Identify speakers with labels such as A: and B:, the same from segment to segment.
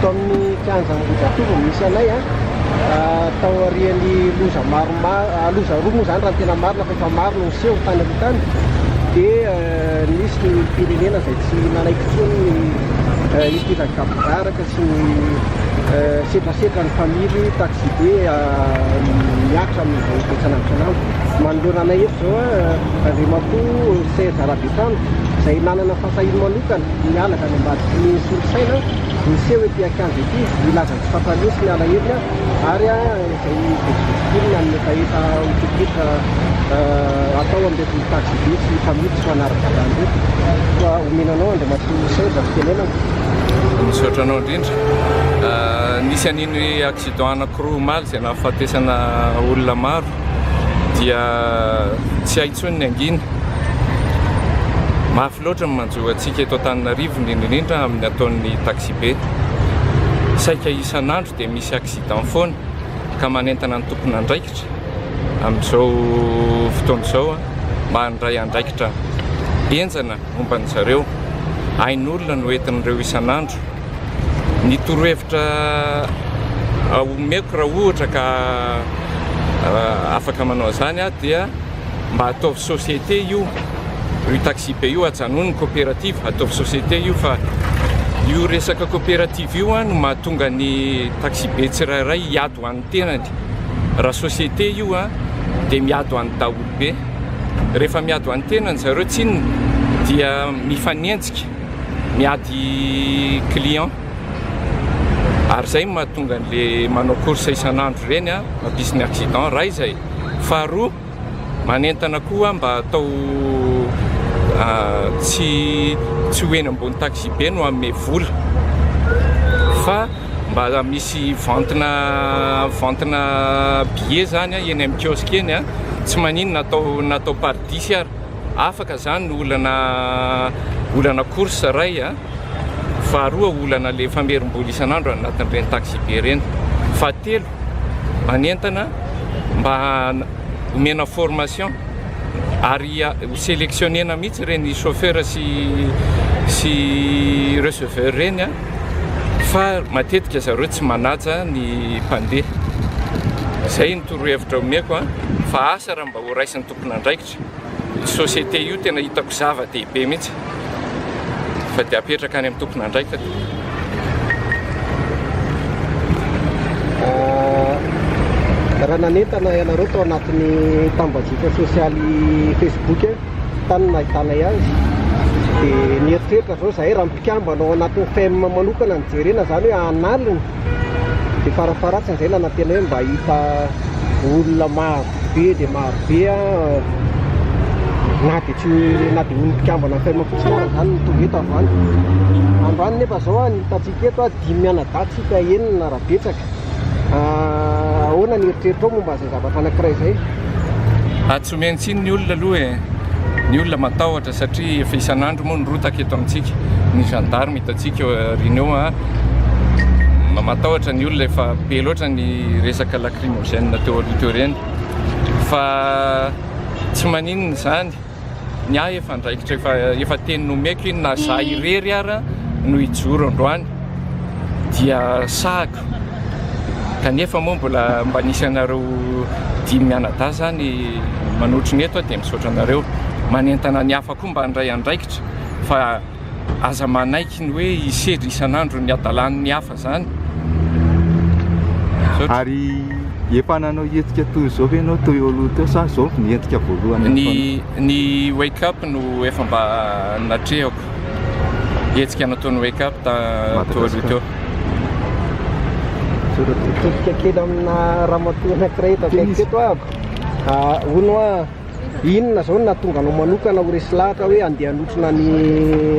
A: eto amin'ny kianjam-bojatovo misy anay tao arian'ny loza loza roa moa zany raha tena marina fa efa maro no seho tany aloha tany dia nisy ny pirenena izay tsy nanaiky foany itezakapidaraka sy ny setrasetra ny family taxi be miakatra amin'izay toetsanandro manoloana anay eto zao Andriamatoa Serge Rabetano izay nanana fahasahino manokana mialaka any ambadiky ny solosaina niseho ety akanjo ety milaza ny fampalio sy miala hety ary izay vetivetikorina amin'ny efaefa mitoketra atao amin'irety taxi be sy family tsy manaraka zany reto fa omenanao Andriamatoa Serge fitenenana.
B: Misaotranao indrindra nisy an'iny accident anankiroa omaly izay nahafatesana olona maro dia tsy haintsony ny angina mafy loatra ny manjo antsika eto Antananarivo indrindra amin'ny ataon'ny taxi be saika isan'andro dia misy accident foana ka manentana ny tompony andraikitra amin'izao fotoana izao mba handray andraikitra enjana momban' zareo hain'olona no entin'ireo isan'andro ny torohevitra omeko raha ohatra ka afaka manao zany dia mba ataovy société io taxi be io ajanony coopérative ataovy société io fa io resaka coopérative io no mahatonga ny taxi be tsirairay hiado an'ny tenany raha société io dia miado an'ny daholo be rehefa miado an'ny tenany zareo tsinona dia mifanenjika miady client ary zay mahatonga an'le manao course isan'andro reny mampisy ny accident raha izay faharoa manentana koa mba atao tsy hoeny ambony taxi be no amme vola fa mba misy ventina billet zany eny amin'ny kiosque eny tsy manino natao par 10 ary afaka zany olana course ray faharoa olana le famerim-bola isan'andro anatin'ireny taxi be reny fahatelo manentana mba omena formation ary sélectionnena mihitsy reny chauffeur sy receveur reny fa matetika zareo tsy manaja ny mpandeha zay ny torohevitra omeko fa asa raha mba ho raisin'ny tompony andraikitra société io tena hitako zava-dehibe mihitsy fa dia apetraka any amin'ny tompony andraikitra
A: raha nanentana ianareo tao anatin'ny tambazika sosialy Facebook tany nahitanay azy dia nieritreritra zao zahay raha mpikambanao anatin'ny fem manokana nijerena zany hoe analina dia farafaratsiny zay nanantena hoe mba hita olona marobe dia marobe na dia olo mpikambana fem fotsiny ara zany nitoveta avany androany nefa zao nitatsika eto 5 mianadatsika enina rabetsaka ahoana ny eritreritra ao momba izay zavatra anankiray zay
B: tsy omeny tsiny ny olona aloha ny olona matahotra satria efa isan'andro moa nirotaka eto amintsika ny gendarme hitatsika riny eo matahotra ny olona efa be loatra ny resaka lacrymogène teo reny fa tsy maninona zany ny efa andraikitra efa teny nomeko iny na za irery ara no hijoro androany dia sahako kanefa moa mba nisy anareo 5 mianadahy zany manotriny eto dia misaotra anareo manentana ny hafa koa mba handray andraikitra fa aza manaiky ny hoe isedry isan'andro ny adalan'ny hafa zany
C: ary efa nanao hetsika toy zao ve anao teo aloha teo sa zao mientika voalohany
B: ny wake up no efa mba natrehako hetsika nataony wake up teo aloha teo
A: tsika kely amina ramatoa anankiray takaiky teto ono inona zao no natonga anao manokana ho resy lahatra hoe andeha hanotrona ny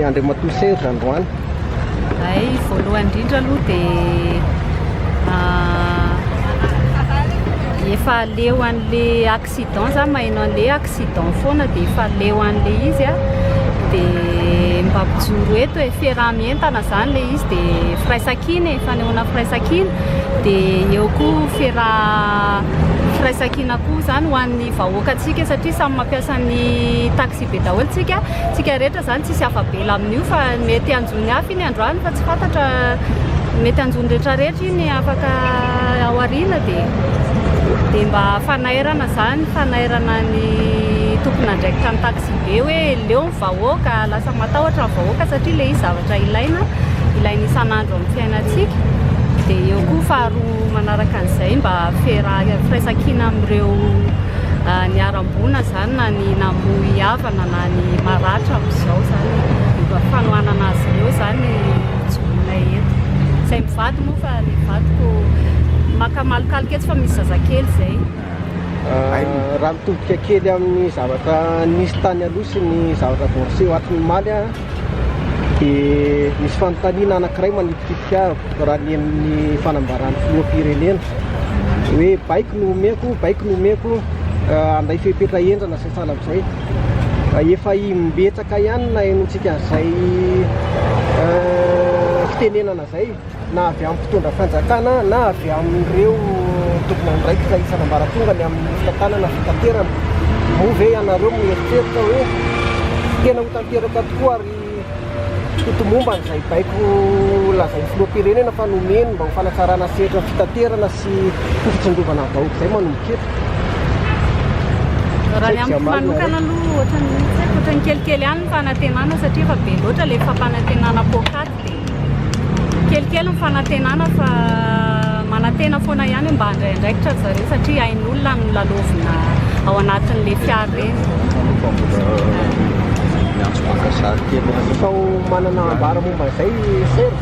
A: Andriamatoa Serge androany
D: voalohany indrindra aloha dia efa leo an'le accident za maheno an'le accident foana dia efa leo an'le izy dia mba mpijoro eto fiarahamientana zany le izy dia firaisakina efa nehoana firaisakina dia eo koa firaisakina koa zany ho an'ny vahoakantsika satria samy mampiasa ny taxi be daholo tsika rehetra zany tsisy afabela amin'io fa mety anjony hafa iny androany fa tsy fantatra mety anjony rehetrarehetra iny afaka ao arina dia mba fanairana zany fanairana ny tompona ndraikitra ny taxi be hoe leo ny vahoaka lasa matahotra ny vahoaka satria ilay izy zavatra ilaina isan'andro amin'ny fiainantsika dia eo koa faharoa manaraka an'izay mba firaisan-kina amin'ireo niarambona zany na ny namoy havana na ny maratra amin'izao zany mba fanohanana azy ireo zany jonay eto izay mivady moa fa ny vadiko makamalokaloka eto fa misy zazakely zay
A: raha mitodika kely amin'ny zavatra nisy tany aloha sy ny zavatra divorcé atin'ny maly a dia misy fanontaniana anankiray manitikitika raha ny amin'ny fanambarany filoham-pirenena hoe baiko no omeko anday fepetra endrana sy sahala amin'izay efa mimbetsaka ihany na hainontsika an'izay fitenenana zay na avy amin'ny mpitondra fanjakana na avy amin'ireo tompona ndraikitra isanambaratonga ny amin'ny fitantanana fitaterana moa ve ianareo mieritreritra hoe tena ho tanteraka tokoa ary totomomba n'izay baiko lazay filoham-pirenena fa nomeny mba ho fanatsarana sehatra ny fitaterana sy fitsindrovana ny vahoaka izay manomboketra
D: raha ny amiko manokana aloha ohatrany kelikely ihany ny fanantenana satria efa be loatra ilay fampanantenana pokaty dia kelikely ny fanantenana fa manantena foana ihany mba ndraindraikitra zareo satria hain'olona no lalovina ao anatin'ilay fiara reny
A: fa manana ambara momba izay sery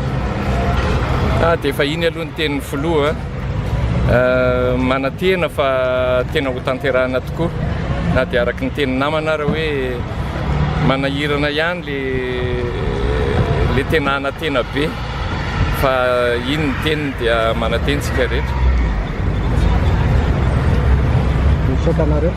B: dia efa iny aloha ny tenin'ny filoha manantena fa tena ho tanterahana tokoa na dia araky ny teny namana raha hoe manahirana ihany le tena anantena be fa iny ny teniny dia manantentsika rehetra
A: misaotanareo